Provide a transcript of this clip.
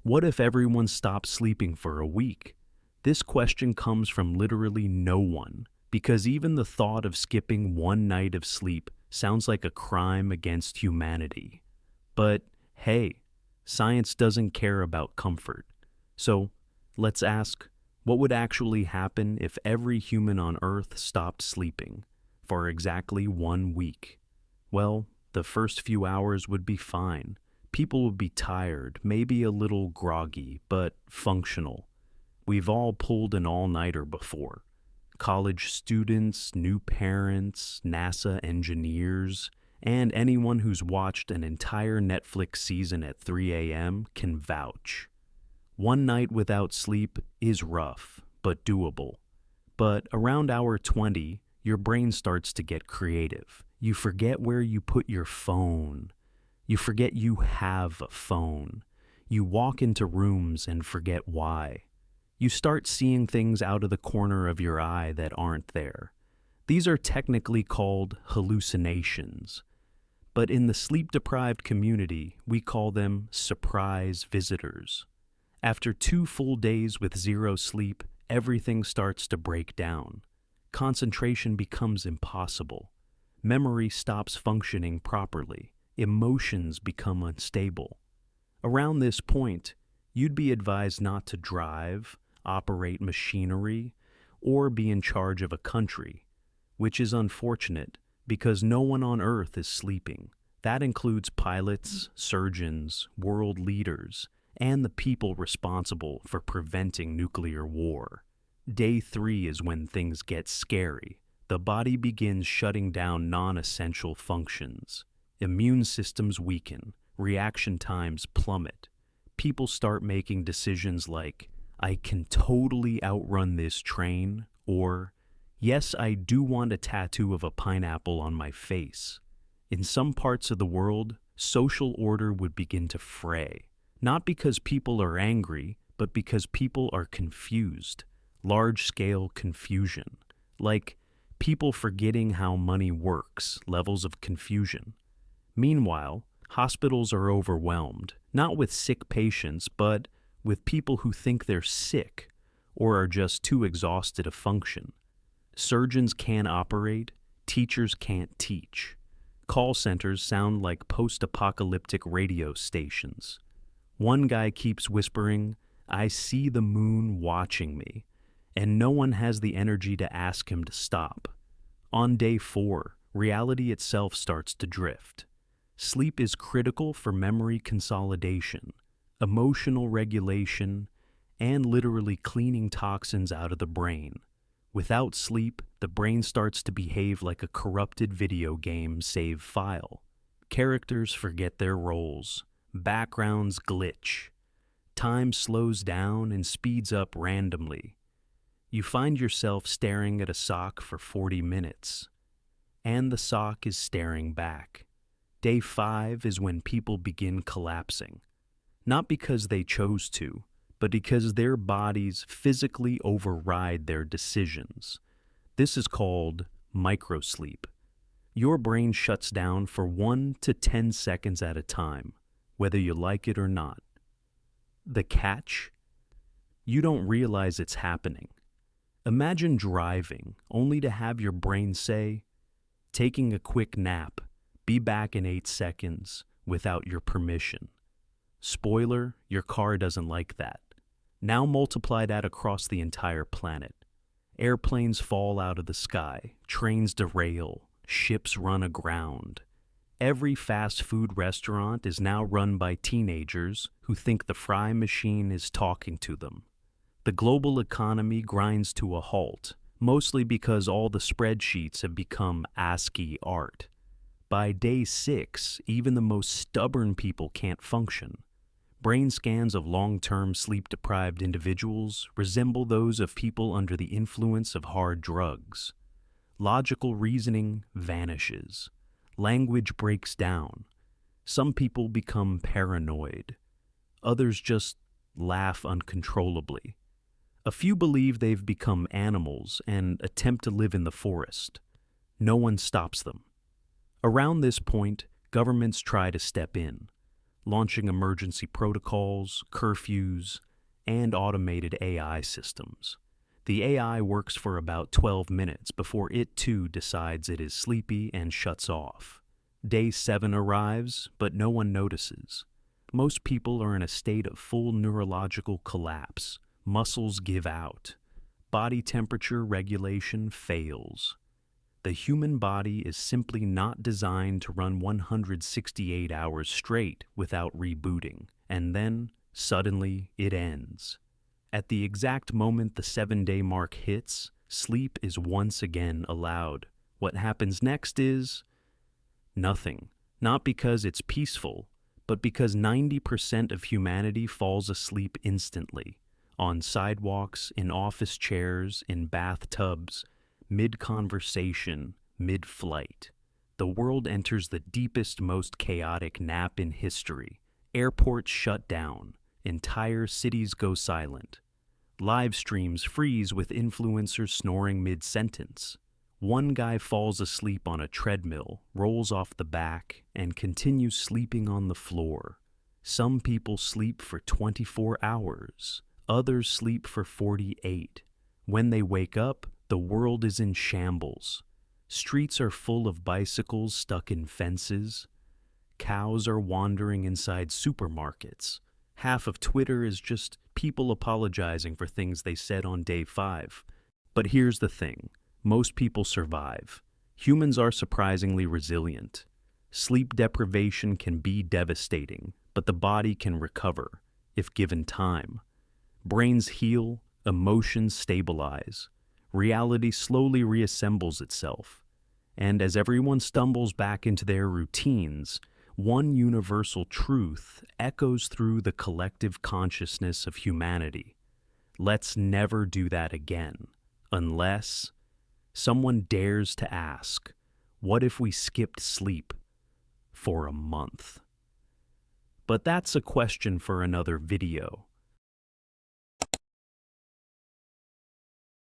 What if everyone stopped sleeping for a week? This question comes from literally no one, because even the thought of skipping one night of sleep sounds like a crime against humanity. But hey, science doesn't care about comfort. So let's ask, what would actually happen if every human on Earth stopped sleeping for exactly 1 week? Well, the first few hours would be fine. People would be tired, maybe a little groggy, but functional. We've all pulled an all-nighter before. College students, new parents, NASA engineers, and anyone who's watched an entire Netflix season at 3 a.m. can vouch. One night without sleep is rough, but doable. But around hour 20, your brain starts to get creative. You forget where you put your phone. You forget you have a phone. You walk into rooms and forget why. You start seeing things out of the corner of your eye that aren't there. These are technically called hallucinations. But in the sleep-deprived community, we call them surprise visitors. After 2 full days with zero sleep, everything starts to break down. Concentration becomes impossible. Memory stops functioning properly. Emotions become unstable. Around this point, you'd be advised not to drive, operate machinery, or be in charge of a country, which is unfortunate because no one on Earth is sleeping. That includes pilots, surgeons, world leaders, and the people responsible for preventing nuclear war. Day 3 is when things get scary. The body begins shutting down non-essential functions. Immune systems weaken. Reaction times plummet. People start making decisions like, I can totally outrun this train, or, yes, I do want a tattoo of a pineapple on my face. In some parts of the world, social order would begin to fray. Not because people are angry, but because people are confused. Large-scale confusion. Like people forgetting how money works, levels of confusion. Meanwhile, hospitals are overwhelmed, not with sick patients, but with people who think they're sick or are just too exhausted to function. Surgeons can't operate, teachers can't teach. Call centers sound like post-apocalyptic radio stations. One guy keeps whispering, I see the moon watching me, and no one has the energy to ask him to stop. On day 4, reality itself starts to drift. Sleep is critical for memory consolidation, emotional regulation, and literally cleaning toxins out of the brain. Without sleep, the brain starts to behave like a corrupted video game save file. Characters forget their roles. Backgrounds glitch. Time slows down and speeds up randomly. You find yourself staring at a sock for 40 minutes, and the sock is staring back. Day 5 is when people begin collapsing. Not because they chose to, but because their bodies physically override their decisions. This is called microsleep. Your brain shuts down for 1 to 10 seconds at a time, whether you like it or not. The catch? You don't realize it's happening. Imagine driving, only to have your brain say, taking a quick nap, be back in 8 seconds, without your permission. Spoiler, your car doesn't like that. Now multiply that across the entire planet. Airplanes fall out of the sky, trains derail, ships run aground. Every fast food restaurant is now run by teenagers who think the fry machine is talking to them. The global economy grinds to a halt, mostly because all the spreadsheets have become ASCII art. By day 6, even the most stubborn people can't function. Brain scans of long-term sleep-deprived individuals resemble those of people under the influence of hard drugs. Logical reasoning vanishes. Language breaks down. Some people become paranoid. Others just laugh uncontrollably. A few believe they've become animals and attempt to live in the forest. No one stops them. Around this point, governments try to step in. launching emergency protocols, curfews, and automated AI systems. The AI works for about 12 minutes before it too decides it is sleepy and shuts off. Day 7 arrives, but no one notices. Most people are in a state of full neurological collapse. Muscles give out. Body temperature regulation fails. The human body is simply not designed to run 168 hours straight without rebooting, and then, suddenly, it ends. At the exact moment the 7-day mark hits, sleep is once again allowed. What happens next is nothing. Not because it's peaceful, but because 90% of humanity falls asleep instantly. On sidewalks, in office chairs, in bathtubs, mid-conversation, mid-flight. The world enters the deepest, most chaotic nap in history. Airports shut down. Entire cities go silent. Live streams freeze with influencers snoring mid-sentence. One guy falls asleep on a treadmill, rolls off the back, and continues sleeping on the floor. Some people sleep for 24 hours. Others sleep for 48. When they wake up, the world is in shambles. Streets are full of bicycles stuck in fences. Cows are wandering inside supermarkets. Half of Twitter is just people apologizing for things they said on day 5. But here's the thing. Most people survive. Humans are surprisingly resilient. Sleep deprivation can be devastating, but the body can recover, if given time. Brains heal, emotions stabilize. Reality slowly reassembles itself. And as everyone stumbles back into their routines, one universal truth echoes through the collective consciousness of humanity. Let's never do that again, unless someone dares to ask, what if we skipped sleep for a month? But that's a question for another video.